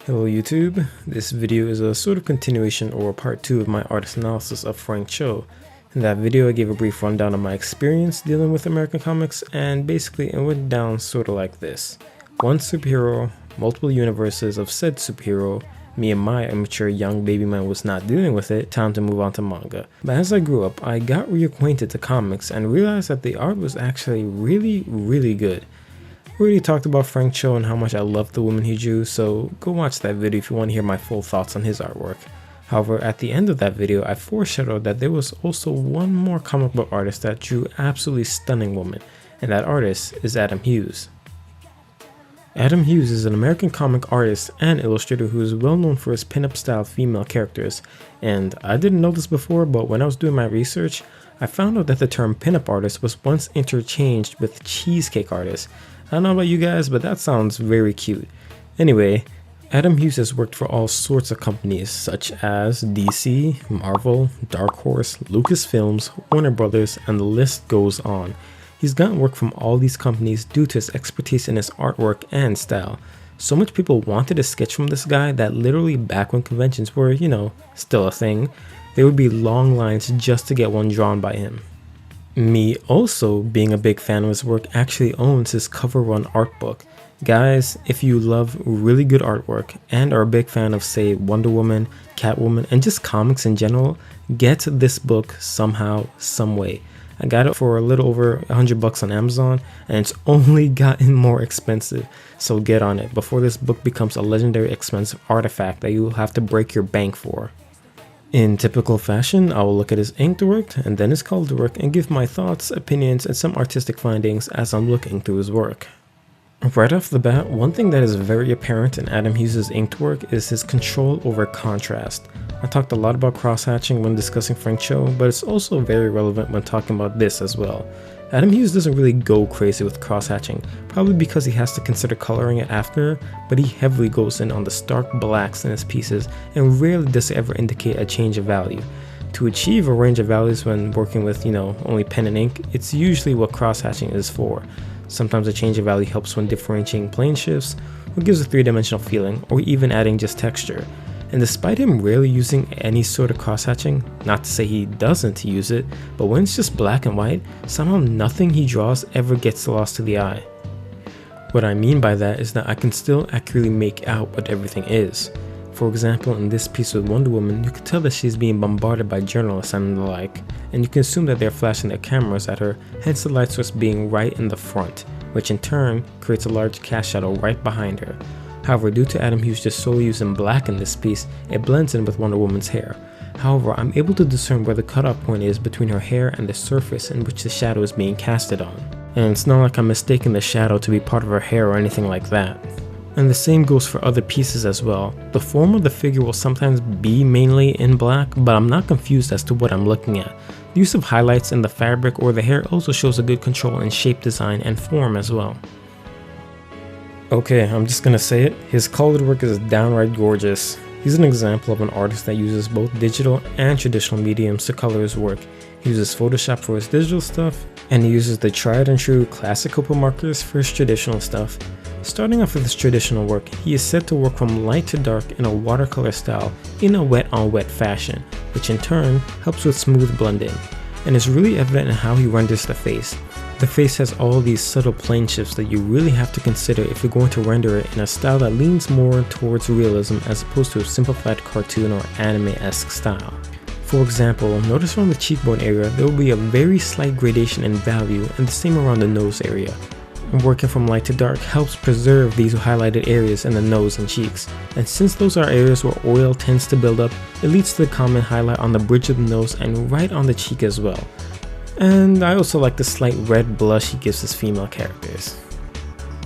Hello YouTube, this video is a sort of continuation or part 2 of my artist analysis of Frank Cho. In that video I gave a brief rundown of my experience dealing with American comics, and basically it went down sort of like this. One superhero, multiple universes of said superhero, me and my immature young baby man was not dealing with it, time to move on to manga. But as I grew up, I got reacquainted to comics and realized that the art was actually really good. I already talked about Frank Cho and how much I loved the women he drew, so go watch that video if you want to hear my full thoughts on his artwork. However, at the end of that video, I foreshadowed that there was also one more comic book artist that drew absolutely stunning women, and that artist is Adam Hughes. Adam Hughes is an American comic artist and illustrator who is well known for his pinup style female characters, and I didn't know this before, but when I was doing my research, I found out that the term pinup artist was once interchanged with cheesecake artist. I don't know about you guys, but that sounds very cute. Anyway, Adam Hughes has worked for all sorts of companies such as DC, Marvel, Dark Horse, Lucasfilms, Warner Brothers, and the list goes on. He's gotten work from all these companies due to his expertise in his artwork and style. So much people wanted a sketch from this guy that literally back when conventions were, still a thing, there would be long lines just to get one drawn by him. Me also being a big fan of his work actually owns his cover run art book. Guys, if you love really good artwork and are a big fan of say Wonder Woman, Catwoman, and just comics in general, get this book somehow, some way. I got it for a little over $100 on Amazon, and it's only gotten more expensive, so get on it before this book becomes a legendary expensive artifact that you will have to break your bank for. In typical fashion, I will look at his inked work and then his colored work and give my thoughts, opinions, and some artistic findings as I'm looking through his work. Right off the bat, one thing that is very apparent in Adam Hughes' inked work is his control over contrast. I talked a lot about cross-hatching when discussing Frank Cho, but it's also very relevant when talking about this as well. Adam Hughes doesn't really go crazy with cross-hatching, probably because he has to consider coloring it after, but he heavily goes in on the stark blacks in his pieces and rarely does it ever indicate a change of value. To achieve a range of values when working with, only pen and ink, it's usually what cross-hatching is for. Sometimes a change of value helps when differentiating plane shifts, or gives a three-dimensional feeling, or even adding just texture. And despite him rarely using any sort of cross-hatching, not to say he doesn't use it, but when it's just black and white, somehow nothing he draws ever gets lost to the eye. What I mean by that is that I can still accurately make out what everything is. For example, in this piece with Wonder Woman, you can tell that she's being bombarded by journalists and the like, and you can assume that they're flashing their cameras at her, hence the light source being right in the front, which in turn creates a large cast shadow right behind her. However, due to Adam Hughes just solely using black in this piece, it blends in with Wonder Woman's hair. However, I'm able to discern where the cutoff point is between her hair and the surface in which the shadow is being casted on. And it's not like I'm mistaking the shadow to be part of her hair or anything like that. And the same goes for other pieces as well. The form of the figure will sometimes be mainly in black, but I'm not confused as to what I'm looking at. The use of highlights in the fabric or the hair also shows a good control in shape design and form as well. Okay, I'm just gonna say it, his colored work is downright gorgeous. He's an example of an artist that uses both digital and traditional mediums to color his work. He uses Photoshop for his digital stuff, and he uses the tried and true classic Copic markers for his traditional stuff. Starting off with his traditional work, he is said to work from light to dark in a watercolor style in a wet on wet fashion, which in turn helps with smooth blending, and is really evident in how he renders the face. The face has all these subtle plane shifts that you really have to consider if you're going to render it in a style that leans more towards realism as opposed to a simplified cartoon or anime-esque style. For example, notice around the cheekbone area there will be a very slight gradation in value, and the same around the nose area. Working from light to dark helps preserve these highlighted areas in the nose and cheeks, and since those are areas where oil tends to build up, it leads to the common highlight on the bridge of the nose and right on the cheek as well. And I also like the slight red blush he gives his female characters.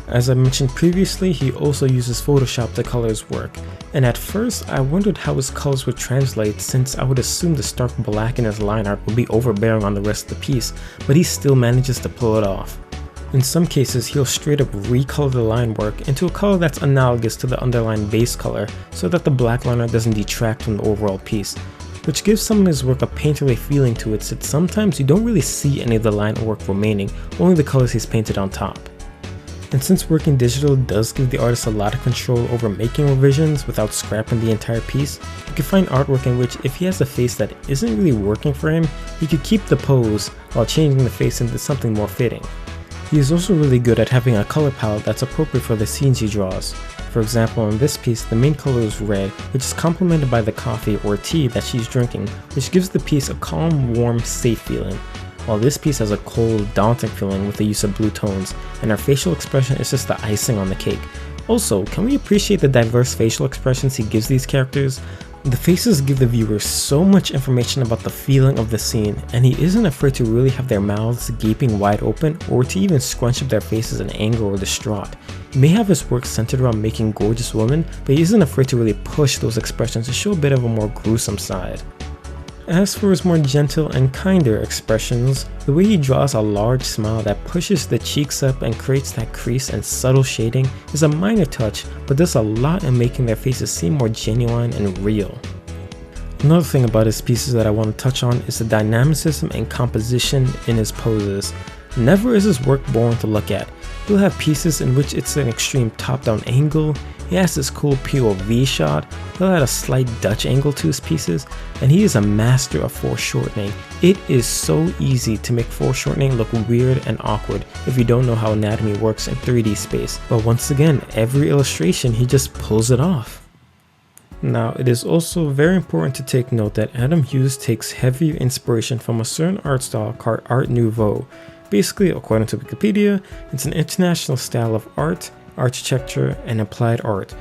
As I mentioned previously, he also uses Photoshop to color his work, and at first I wondered how his colors would translate since I would assume the stark black in his line art would be overbearing on the rest of the piece, but he still manages to pull it off. In some cases, he'll straight up recolor the line work into a color that's analogous to the underlying base color so that the black line art doesn't detract from the overall piece, which gives some of his work a painterly feeling to it since sometimes you don't really see any of the line work remaining, only the colors he's painted on top. And since working digital does give the artist a lot of control over making revisions without scrapping the entire piece, you can find artwork in which if he has a face that isn't really working for him, he could keep the pose while changing the face into something more fitting. He is also really good at having a color palette that's appropriate for the scenes he draws. For example, in this piece, the main color is red, which is complemented by the coffee or tea that she's drinking, which gives the piece a calm, warm, safe feeling. While this piece has a cold, daunting feeling with the use of blue tones, and her facial expression is just the icing on the cake. Also, can we appreciate the diverse facial expressions he gives these characters? The faces give the viewer so much information about the feeling of the scene, and he isn't afraid to really have their mouths gaping wide open or to even scrunch up their faces in anger or distraught. He may have his work centered around making gorgeous women, but he isn't afraid to really push those expressions to show a bit of a more gruesome side. As for his more gentle and kinder expressions, the way he draws a large smile that pushes the cheeks up and creates that crease and subtle shading is a minor touch, but does a lot in making their faces seem more genuine and real. Another thing about his pieces that I want to touch on is the dynamicism and composition in his poses. Never is his work boring to look at. He'll have pieces in which it's an extreme top-down angle, he has this cool POV shot, he'll add a slight Dutch angle to his pieces, and he is a master of foreshortening. It is so easy to make foreshortening look weird and awkward if you don't know how anatomy works in 3D space, but once again, every illustration he just pulls it off. Now, it is also very important to take note that Adam Hughes takes heavy inspiration from a certain art style called Art Nouveau. Basically, according to Wikipedia, it's an international style of art, architecture, and applied art.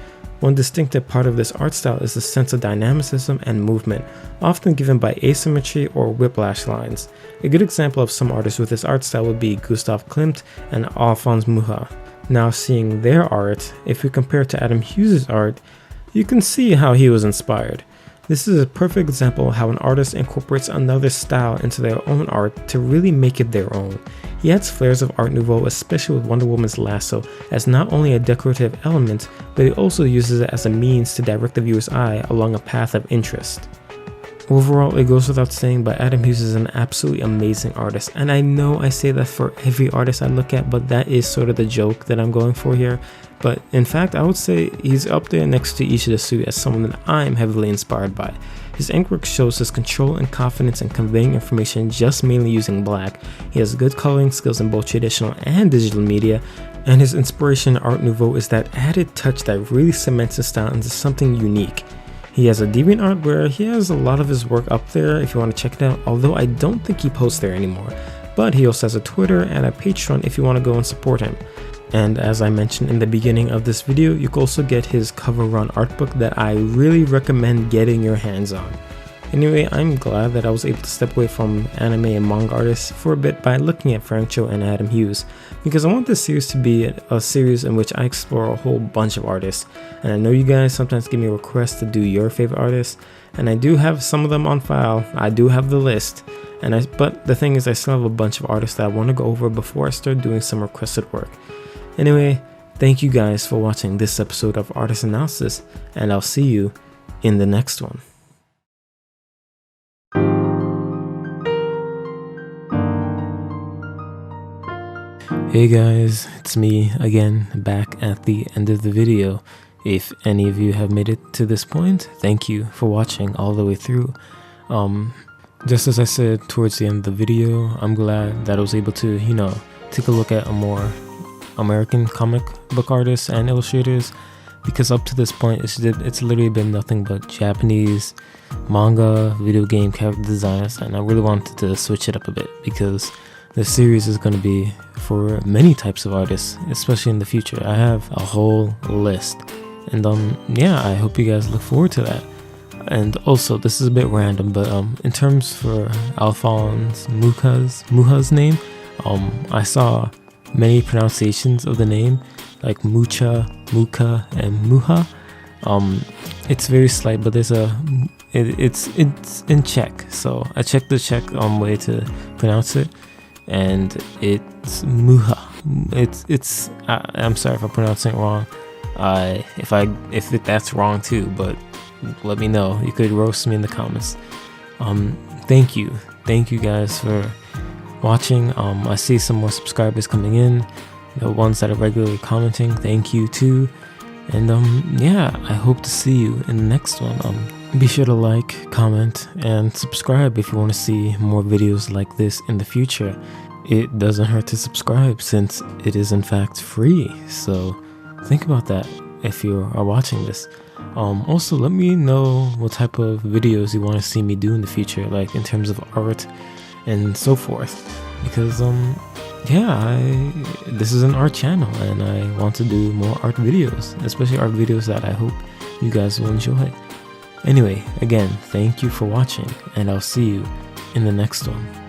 One distinctive part of this art style is the sense of dynamicism and movement, often given by asymmetry or whiplash lines. A good example of some artists with this art style would be Gustav Klimt and Alphonse Mucha. Now, seeing their art, if we compare it to Adam Hughes' art, you can see how he was inspired. This is a perfect example of how an artist incorporates another style into their own art to really make it their own. He adds flares of Art Nouveau, especially with Wonder Woman's lasso, as not only a decorative element, but he also uses it as a means to direct the viewer's eye along a path of interest. Overall, it goes without saying, but Adam Hughes is an absolutely amazing artist, and I know I say that for every artist I look at, but that is sort of the joke that I'm going for here. But in fact, I would say he's up there next to Ishida Sui as someone that I'm heavily inspired by. His ink work shows his control and confidence in conveying information just mainly using black. He has good coloring skills in both traditional and digital media, and his inspiration in Art Nouveau is that added touch that really cements his style into something unique. He has a DeviantArt where he has a lot of his work up there if you want to check it out, although I don't think he posts there anymore. But he also has a Twitter and a Patreon if you want to go and support him. And as I mentioned in the beginning of this video, you can also get his cover run art book that I really recommend getting your hands on. Anyway, I'm glad that I was able to step away from anime and manga artists for a bit by looking at Frank Cho and Adam Hughes, because I want this series to be a series in which I explore a whole bunch of artists. And I know you guys sometimes give me requests to do your favorite artists, and I do have some of them on file. I do have the list, but the thing is I still have a bunch of artists that I want to go over before I start doing some requested work. Anyway, thank you guys for watching this episode of Artist Analysis, and I'll see you in the next one. Hey guys, it's me again, back at the end of the video. If any of you have made it to this point, thank you for watching all the way through. Just as I said towards the end of the video, I'm glad that I was able to, take a look at a more American comic book artists and illustrators, because up to this point it's literally been nothing but Japanese manga, video game character designs, and I really wanted to switch it up a bit because this series is going to be for many types of artists, especially in the future. I have a whole list, and I hope you guys look forward to that. And also, this is a bit random, but in terms for Alphonse Mucha's name, I saw many pronunciations of the name, like Mucha, Mucha, and Muha. It's very slight, but there's it's in Czech, so I checked the Czech way to pronounce it, and it's Muha. I'm sorry if I'm pronouncing it wrong. If that's wrong too, but let me know. You could roast me in the comments. Thank you guys for watching. I see some more subscribers coming in. The ones that are regularly commenting, thank you too. And yeah, I hope to see you in the next one. Be sure to like, comment, and subscribe if you want to see more videos like this in the future. It doesn't hurt to subscribe since it is in fact free. So think about that if you are watching this. Also, let me know what type of videos you want to see me do in the future, like in terms of art and so forth. Because yeah, this is an art channel and I want to do more art videos, especially art videos that I hope you guys will enjoy. Anyway, again, thank you for watching and I'll see you in the next one.